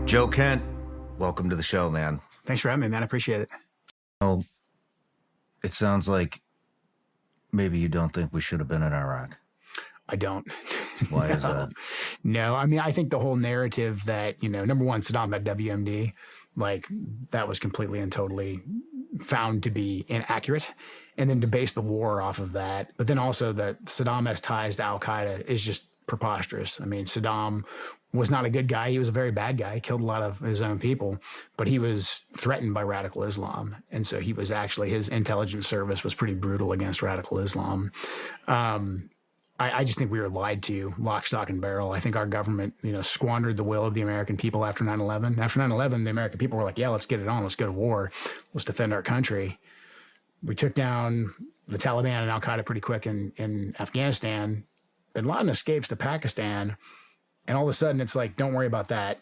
Joe Kent, welcome to the show, man. Thanks for having me, man. I appreciate it. Oh, it sounds like maybe you don't think we should have been in Iraq. I don't. Why is that? No, I mean, I think the whole narrative that, number one, Saddam had WMD, like that was completely and totally found to be inaccurate. And then to base the war off of that. But then also that Saddam has ties to Al-Qaeda is just preposterous. I mean, Saddam was not a good guy. He was a very bad guy. He killed a lot of his own people, but he was threatened by radical Islam. And so he was actually, his intelligence service was pretty brutal against radical Islam. I just think we were lied to, lock, stock, and barrel. I think our government, squandered the will of the American people after 9/11. After 9/11, the American people were like, yeah, let's get it on. Let's go to war. Let's defend our country. We took down the Taliban and Al-Qaeda pretty quick in Afghanistan. Bin Laden escapes to Pakistan. And all of a sudden, it's like, don't worry about that.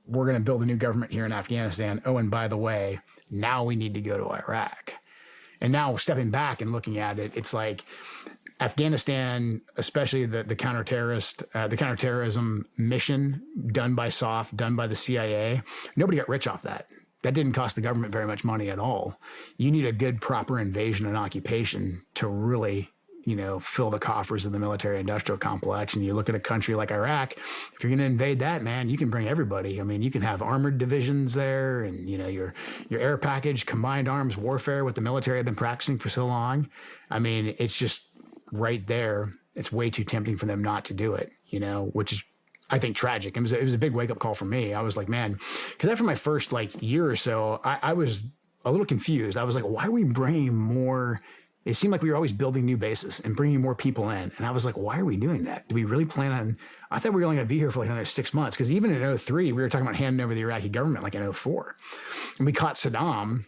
We're going to build a new government here in Afghanistan. Oh, and by the way, now we need to go to Iraq. And now stepping back and looking at it, it's like Afghanistan, especially the counterterrorism mission done by SOF, done by the CIA, nobody got rich off that. That didn't cost the government very much money at all. You need a good, proper invasion and occupation to really fill the coffers of the military-industrial complex. And you look at a country like Iraq, if you're going to invade that, man, you can bring everybody. I mean, you can have armored divisions there and, your air package, combined arms warfare, what the military have been practicing for so long. I mean, it's just right there. It's way too tempting for them not to do it, which is, I think, tragic. It was a big wake-up call for me. I was like, man, because after my first year or so, I was a little confused. I was like, why are we bringing more? It seemed like we were always building new bases and bringing more people in. And I was like, why are we doing that? Do we really plan on, I thought we were only going to be here for another 6 months. Because even in 2003, we were talking about handing over the Iraqi government in 2004. And we caught Saddam,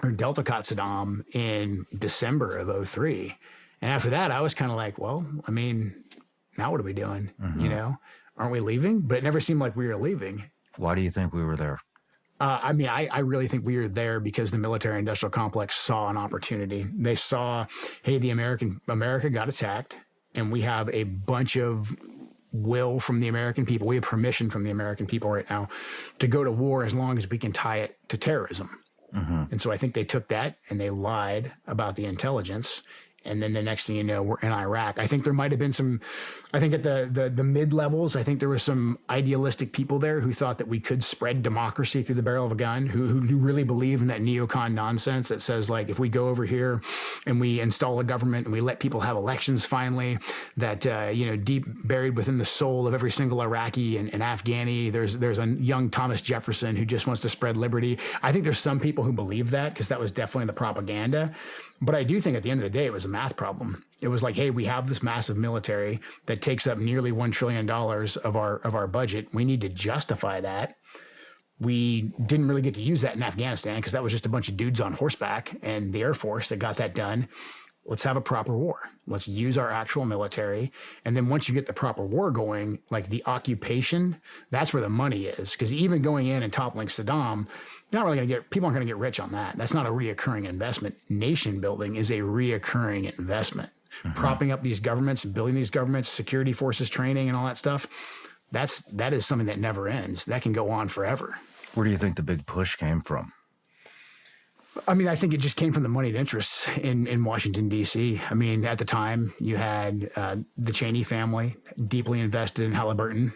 or Delta caught Saddam in December of 2003. And after that, I was kind of like, well, I mean, now what are we doing? Mm-hmm. Aren't we leaving? But it never seemed like we were leaving. Why do you think we were there? I really think we were there because the military-industrial complex saw an opportunity. They saw, hey, America got attacked, and we have a bunch of will from the American people. We have permission from the American people right now to go to war as long as we can tie it to terrorism. Mm-hmm. And so I think they took that and they lied about the intelligence. And then the next thing you know, we're in Iraq. I think there might have been I think at the mid levels, I think there were some idealistic people there who thought that we could spread democracy through the barrel of a gun, who really believe in that neocon nonsense that says, if we go over here and we install a government and we let people have elections finally, that, deep buried within the soul of every single Iraqi and Afghani, there's a young Thomas Jefferson who just wants to spread liberty. I think there's some people who believe that because that was definitely the propaganda. But I do think at the end of the day, it was a math problem. It was like, hey, we have this massive military that takes up nearly $1 trillion of our budget. We need to justify that. We didn't really get to use that in Afghanistan because that was just a bunch of dudes on horseback and the Air Force that got that done. Let's have a proper war. Let's use our actual military. And then once you get the proper war going, the occupation, that's where the money is. Because even going in and toppling Saddam, people aren't going to get rich on that. That's not a reoccurring investment. Nation building is a reoccurring investment. Mm-hmm. Propping up these governments and building these governments, security forces training and all that stuff, that is something that never ends. That can go on forever. Where do you think the big push came from? I mean, I think it just came from the moneyed interests in Washington, D.C. I mean, at the time, you had the Cheney family deeply invested in Halliburton,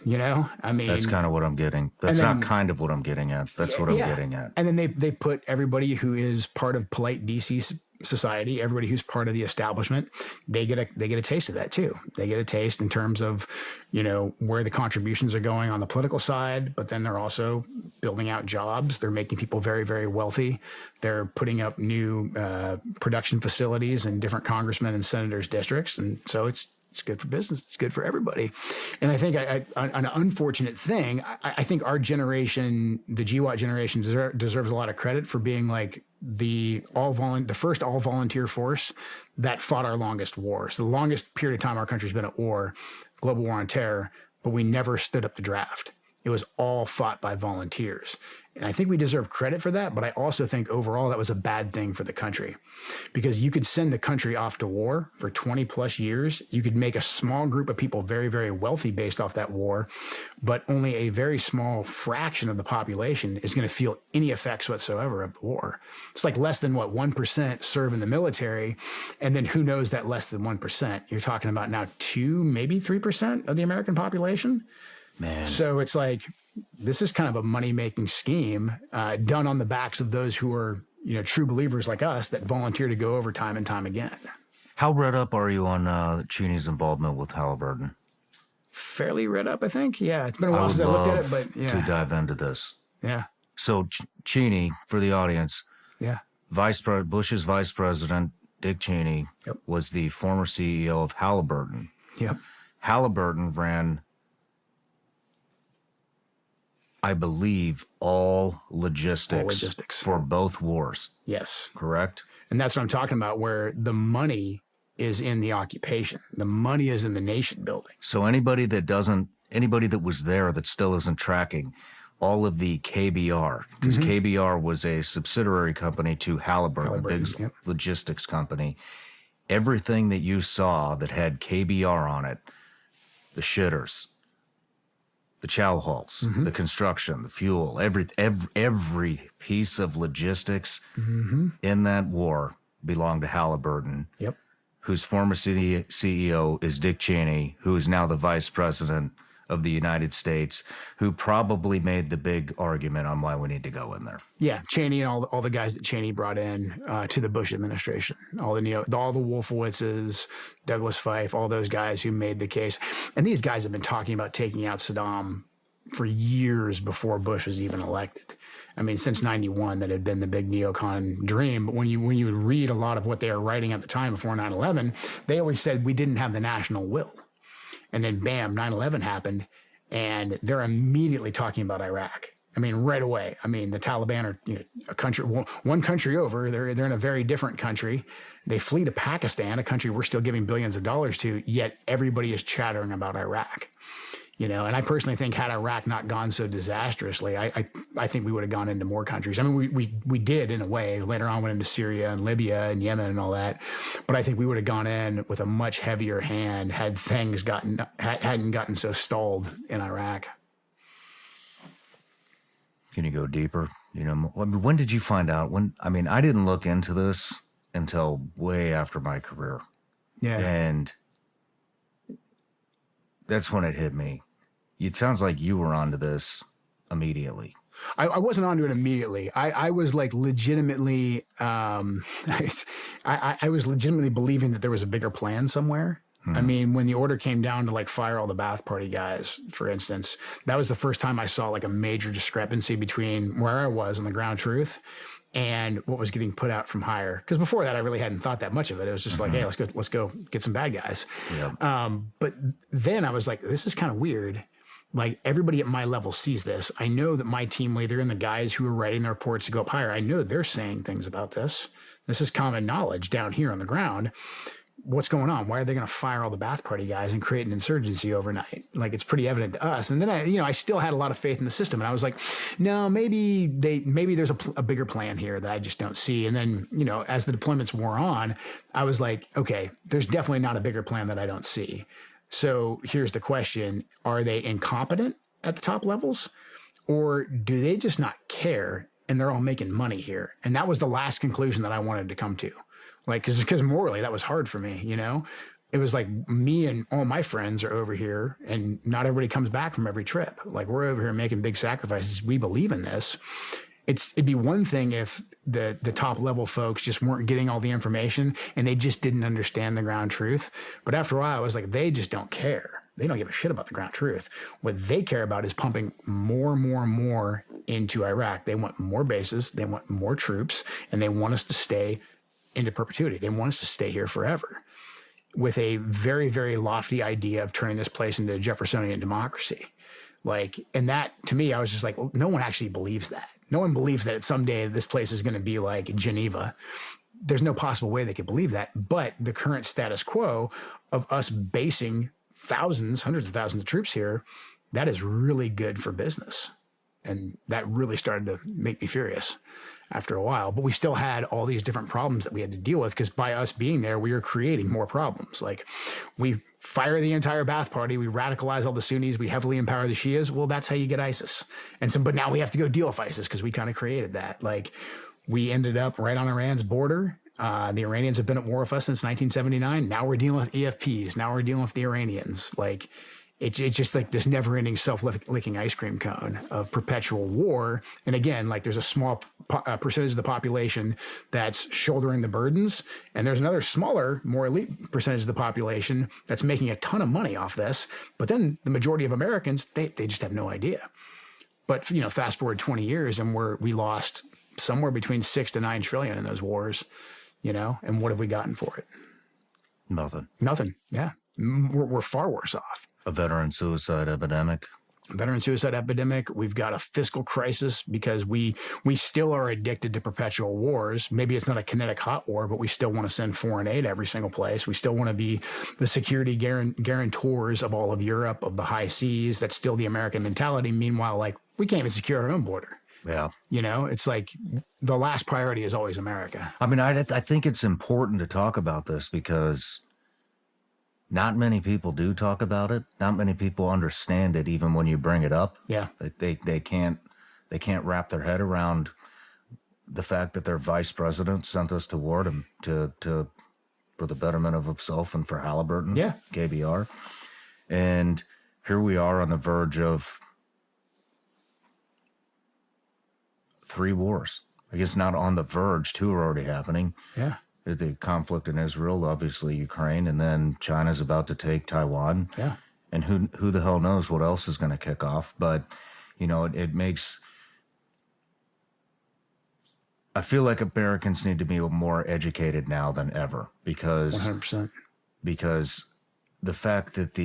I mean... That's kind of what I'm getting. That's not kind of what I'm getting at. That's what I'm getting at. And then they put everybody who is part of polite D.C. society, everybody who's part of the establishment, they get a taste of that too. They get a taste in terms of, where the contributions are going on the political side, but then they're also building out jobs. They're making people very, very wealthy. They're putting up new production facilities in different congressmen and senators' districts. And so it's good for business. It's good for everybody. And I think an unfortunate thing, I think our generation, the GWAT generation, deserves a lot of credit for being the first all volunteer force that fought our longest war. So the longest period of time our country's been at war, global war on terror, but we never stood up the draft. It was all fought by volunteers. And I think we deserve credit for that, but I also think overall that was a bad thing for the country, because you could send the country off to war for 20 plus years. You could make a small group of people very, very wealthy based off that war, but only a very small fraction of the population is going to feel any effects whatsoever of the war. It's like less than 1% serve in the military. And then who knows that less than 1%? You're talking about now 2, maybe 3% of the American population. Man. So it's like, this is kind of a money-making scheme done on the backs of those who are, true believers like us that volunteer to go over time and time again. How read up are you on Cheney's involvement with Halliburton? Fairly read up, I think. Yeah, it's been a I while would since I looked at love it, but yeah. to dive into this. Yeah, So Cheney, for the audience, yeah, Bush's vice president, Dick Cheney, Yep. was the former CEO of Halliburton. yep. Halliburton ran, I believe, all logistics for both wars, Yes. correct? And that's what I'm talking about, where the money is in the occupation. The money is in the nation building. So anybody that was there that still isn't tracking all of the KBR, because KBR was a subsidiary company to Halliburton, the big Yep. logistics company. Everything that you saw that had KBR on it, the shitters, the chow halls, the construction, the fuel, every piece of logistics in that war belonged to Halliburton, Yep. whose former CEO is Dick Cheney, who is now the vice president of the United States, who probably made the big argument on why we need to go in there. Yeah, Cheney and all the guys that Cheney brought in to the Bush administration, all the Wolfowitzes, Douglas Feith, all those guys who made the case. And these guys have been talking about taking out Saddam for years before Bush was even elected. I mean, since 91, that had been the big neocon dream. But when you would read a lot of what they were writing at the time before 9/11, they always said we didn't have the national will. And then bam, 9/11 happened, and they're immediately talking about Iraq. I mean, right away. I mean, the Taliban are a country, one country over. They're in a very different country. They flee to Pakistan, a country we're still giving billions of dollars to, yet everybody is chattering about Iraq. And I personally think had Iraq not gone so disastrously, I think we would have gone into more countries. I mean, we did in a way. Later on, went into Syria and Libya and Yemen and all that. But I think we would have gone in with a much heavier hand had things hadn't gotten so stalled in Iraq. Can you go deeper? When did you find out? I didn't look into this until way after my career. Yeah. And that's when it hit me. It sounds like you were onto this immediately. I wasn't onto it immediately. I was like legitimately, I was legitimately believing that there was a bigger plan somewhere. I mean, when the order came down to like fire all the Ba'ath Party guys, for instance, that was the first time I saw like a major discrepancy between where I was in the ground truth and what was getting put out from higher. Because before that, I really hadn't thought that much of it. It was just like, hey, let's go get some bad guys. Yeah. But then I was like, this is kind of weird. Like everybody at my level sees this. I know that my team leader and the guys who are writing the reports to go up higher, I know they're saying things about this. This is common knowledge down here on the ground. What's going on? Why are they going to fire all the Ba'ath Party guys and create an insurgency overnight? Like it's pretty evident to us. And then I still had a lot of faith in the system, and I was like, no, maybe there's a bigger plan here that I just don't see. And then as the deployments wore on, I was like, okay, there's definitely not a bigger plan that I don't see. So here's the question: are they incompetent at the top levels, or do they just not care and they're all making money here? And that was the last conclusion that I wanted to come to. Like, because morally that was hard for me, It was like me and all my friends are over here and not everybody comes back from every trip. Like we're over here making big sacrifices. We believe in this. It'd be one thing if the top level folks just weren't getting all the information and they just didn't understand the ground truth. But after a while, I was like, they just don't care. They don't give a shit about the ground truth. What they care about is pumping more and more and more into Iraq. They want more bases. They want more troops, and they want us to stay into perpetuity. They want us to stay here forever with a very, very lofty idea of turning this place into a Jeffersonian democracy. And that to me, I was just like, well, no one actually believes that. No one believes that someday this place is going to be like Geneva. There's no possible way they could believe that. But the current status quo of us basing hundreds of thousands of troops here that is really good for business. And that really started to make me furious after a while. But we still had all these different problems that we had to deal with, because by us being there, we were creating more problems. Like, we fire the entire Ba'ath Party, we radicalize all the Sunnis, we heavily empower the Shias. Well, that's how you get ISIS. And so, but now we have to go deal with ISIS because we kind of created that. Like, we ended up right on Iran's border. The Iranians have been at war with us since 1979. Now we're dealing with EFPs. Now we're dealing with the Iranians. Like, it's just like this never-ending self-licking ice cream cone of perpetual war. And again, like, there's a small percentage of the population that's shouldering the burdens, and there's another smaller, more elite percentage of the population that's making a ton of money off this. But then the majority of Americans, they just have no idea. But, you know, fast forward 20 years, and we lost somewhere between 6 to 9 trillion in those wars, you know, and what have we gotten for it? Nothing. Yeah. We're far worse off. A veteran suicide epidemic. We've got a fiscal crisis because we still are addicted to perpetual wars. Maybe it's not a kinetic hot war, but we still want to send foreign aid every single place. We still want to be the security guarantors of all of Europe, of the high seas. That's still the American mentality. Meanwhile, like, we can't even secure our own border. Yeah. You know, it's like the last priority is always America. I mean, I think it's important to talk about this because not many people do talk about it. Not many people understand it, even when you bring it up. Yeah. They can't wrap their head around the fact that their vice president sent us to war to for the betterment of himself and for Halliburton. Yeah. KBR. And here we are on the verge of 3 wars. I guess not on the verge, 2 are already happening. Yeah. The conflict in Israel, obviously Ukraine, and then China's about to take Taiwan. Yeah. And who the hell knows what else is going to kick off. But, you know, it makes... I feel like Americans need to be more educated now than ever because... 100%. Because the fact that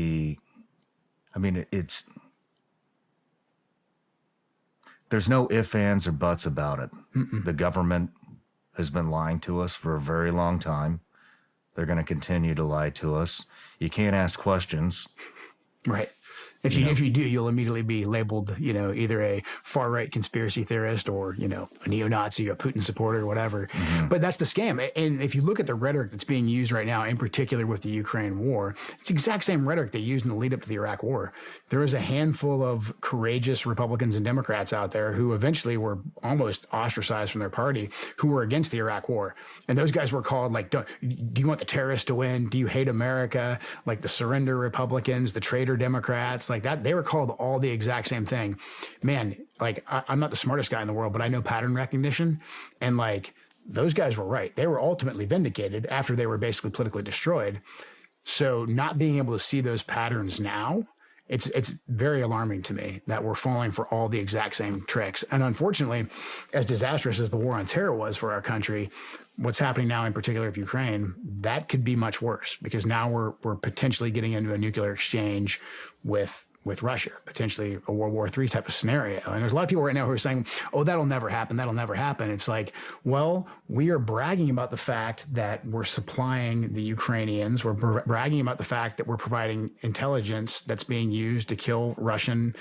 it's... There's no ifs, ands, or buts about it. Mm-mm. The government has been lying to us for a very long time. They're going to continue to lie to us. You can't ask questions. Right. If you do, you'll immediately be labeled, you know, either a far-right conspiracy theorist or, you know, a neo-Nazi, a Putin supporter, or whatever. Mm-hmm. But that's the scam. And if you look at the rhetoric that's being used right now, in particular with the Ukraine war, it's the exact same rhetoric they used in the lead up to the Iraq war. There was a handful of courageous Republicans and Democrats out there who eventually were almost ostracized from their party, who were against the Iraq war. And those guys were called, like, do you want the terrorists to win? Do you hate America? Like the surrender Republicans, the traitor Democrats, like that. They were called all the exact same thing. Man, like, I'm not the smartest guy in the world, but I know pattern recognition. And like, those guys were right. They were ultimately vindicated after they were basically politically destroyed. So not being able to see those patterns now, it's very alarming to me that we're falling for all the exact same tricks. And unfortunately, as disastrous as the war on terror was for our country, what's happening now in particular with Ukraine, that could be much worse because now we're potentially getting into a nuclear exchange with Russia, potentially a World War III type of scenario. And there's a lot of people right now who are saying, oh, that'll never happen. That'll never happen. It's like, well, we are bragging about the fact that we're supplying the Ukrainians. We're bragging about the fact that we're providing intelligence that's being used to kill Russian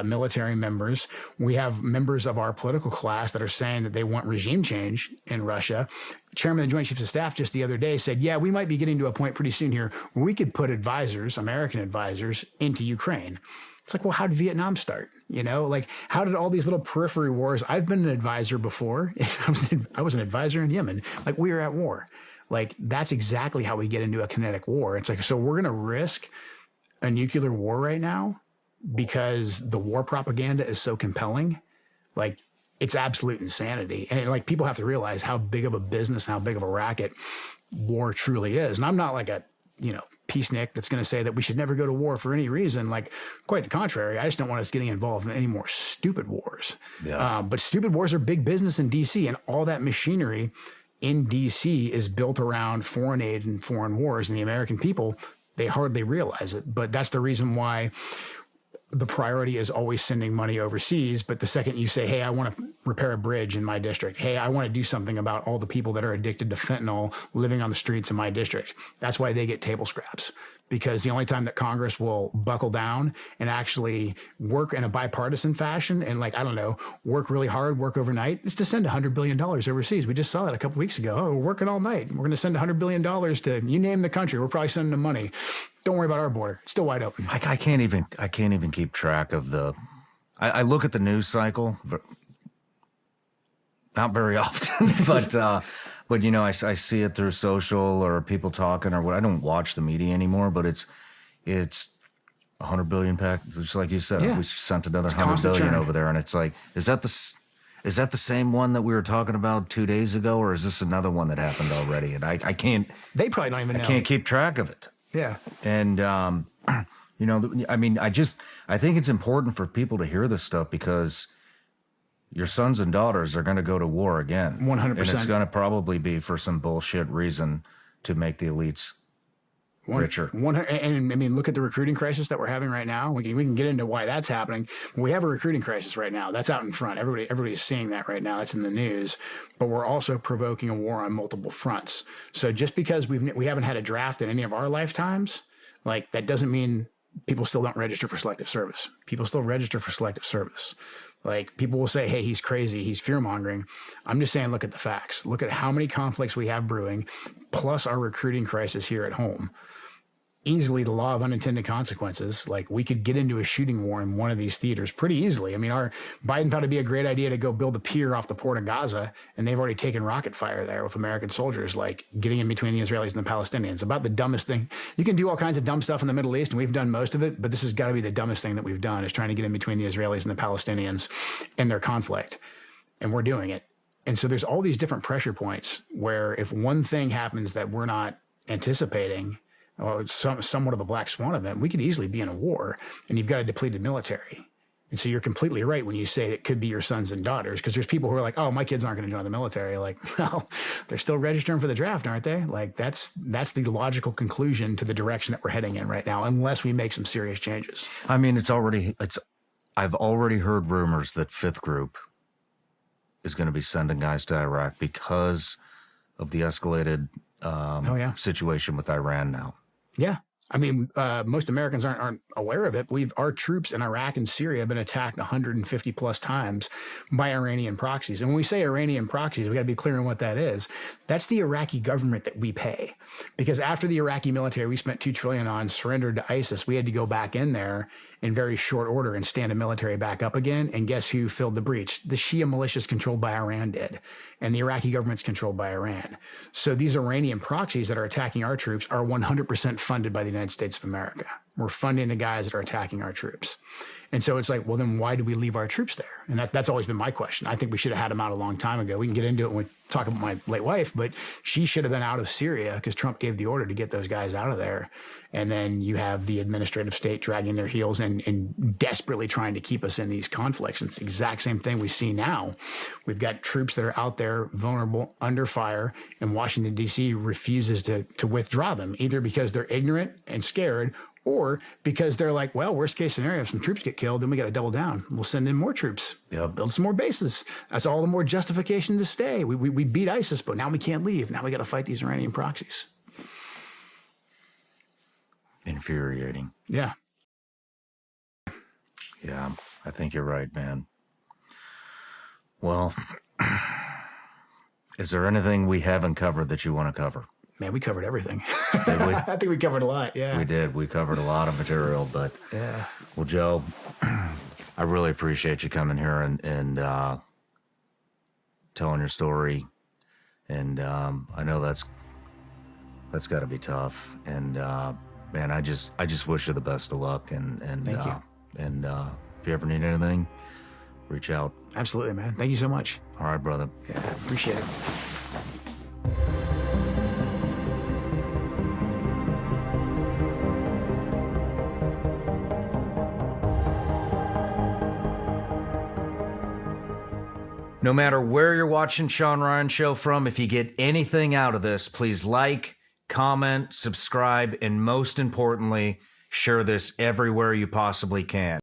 military members. We have members of our political class that are saying that they want regime change in Russia. Chairman of the Joint Chiefs of Staff just the other day said, yeah, we might be getting to a point pretty soon here where we could put advisors, American advisors, into Ukraine. It's like, well, how did Vietnam start? You know, like, how did all these little periphery wars? I've been an advisor before. I was an advisor in Yemen. Like, we were at war. Like, that's exactly how we get into a kinetic war. It's like, so we're going to risk a nuclear war right now because the war propaganda is so compelling. Like, it's absolute insanity. And like, people have to realize how big of a business, how big of a racket war truly is. And I'm not like a, you know, peacenik that's going to say that we should never go to war for any reason. Like, quite the contrary. I just don't want us getting involved in any more stupid wars. Yeah. But stupid wars are big business in DC, and all that machinery in DC is built around foreign aid and foreign wars. And the American people, they hardly realize it. But that's the reason why the priority is always sending money overseas. But the second you say, hey, I want to repair a bridge in my district. Hey, I want to do something about all the people that are addicted to fentanyl living on the streets in my district. That's why they get table scraps, because the only time that Congress will buckle down and actually work in a bipartisan fashion and, like, I don't know, work really hard, work overnight, is to send $100 billion overseas. We just saw that a couple weeks ago. Oh, we're working all night. We're going to send $100 billion to, you name the country. We're probably sending them money. Don't worry about our border. It's still wide open. I can't even keep track of I look at the news cycle, but not very often, but you know, I see it through social or people talking or what. I don't watch the media anymore, but it's 100 billion pack, just like you said. Yeah. We sent another 100 billion over there, and it's like, is that the same one that we were talking about 2 days ago, or is this another one that happened already? And I can't. They probably don't even know. I can't keep track of it. Yeah. And you know, I mean, I think it's important for people to hear this stuff, because your sons and daughters are going to go to war again. 100%. And it's going to probably be for some bullshit reason to make the elites richer. And I mean, look at the recruiting crisis that we're having right now. We can get into why that's happening. We have a recruiting crisis right now. That's out in front. Everybody's seeing that right now. That's in the news. But we're also provoking a war on multiple fronts. So just because we haven't had a draft in any of our lifetimes, like, that doesn't mean people still don't register for selective service. People still register for selective service. Like, people will say, hey, he's crazy, he's fear-mongering. I'm just saying, look at the facts. Look at how many conflicts we have brewing, plus our recruiting crisis here at home. Easily the law of unintended consequences. Like, we could get into a shooting war in one of these theaters pretty easily. I mean, Biden thought it'd be a great idea to go build a pier off the port of Gaza, and they've already taken rocket fire there with American soldiers, like, getting in between the Israelis and the Palestinians. About the dumbest thing. You can do all kinds of dumb stuff in the Middle East, and we've done most of it, but this has got to be the dumbest thing that we've done, is trying to get in between the Israelis and the Palestinians and their conflict. And we're doing it. And so there's all these different pressure points where if one thing happens that we're not anticipating, or somewhat of a black swan event, we could easily be in a war, and you've got a depleted military. And so you're completely right when you say it could be your sons and daughters, because there's people who are like, oh, my kids aren't going to join the military. Like, well, they're still registering for the draft, aren't they? Like, that's the logical conclusion to the direction that we're heading in right now, unless we make some serious changes. I mean, I've already heard rumors that Fifth Group is going to be sending guys to Iraq because of the escalated situation with Iran now. Yeah. I mean, most Americans aren't aware of it. Our troops in Iraq and Syria have been attacked 150 plus times by Iranian proxies. And when we say Iranian proxies, we got to be clear on what that is. That's the Iraqi government that we pay. Because after the Iraqi military, we spent $2 trillion on, surrendered to ISIS, we had to go back in there in very short order and stand a military back up again. And guess who filled the breach? The Shia militias controlled by Iran did. And the Iraqi government's controlled by Iran. So these Iranian proxies that are attacking our troops are 100% funded by the United States of America. We're funding the guys that are attacking our troops. And so it's like, well, then why do we leave our troops there? And that's always been my question. I think we should have had them out a long time ago. We can get into it when we talk about my late wife, but she should have been out of Syria because Trump gave the order to get those guys out of there. And then you have the administrative state dragging their heels and desperately trying to keep us in these conflicts. And it's the exact same thing we see now. We've got troops that are out there vulnerable, under fire, and Washington, D.C. refuses to withdraw them, either because they're ignorant and scared, or because they're like, well, worst case scenario, if some troops get killed, then we got to double down. We'll send in more troops. Yep. Build some more bases. That's all the more justification to stay. We beat ISIS, but now we can't leave. Now we got to fight these Iranian proxies. Infuriating. Yeah. Yeah, I think you're right, man. Well, is there anything we haven't covered that you want to cover? Man, we covered everything. Did we? I think we covered a lot, yeah. We did. We covered a lot of material, but yeah. Well, Joe, I really appreciate you coming here and telling your story. And I know that's got to be tough. And man, I just wish you the best of luck. And thank you. And if you ever need anything, reach out. Absolutely, man. Thank you so much. All right, brother. Yeah, appreciate it. No matter where you're watching Shawn Ryan Show from, if you get anything out of this, please like, comment, subscribe, and most importantly, share this everywhere you possibly can.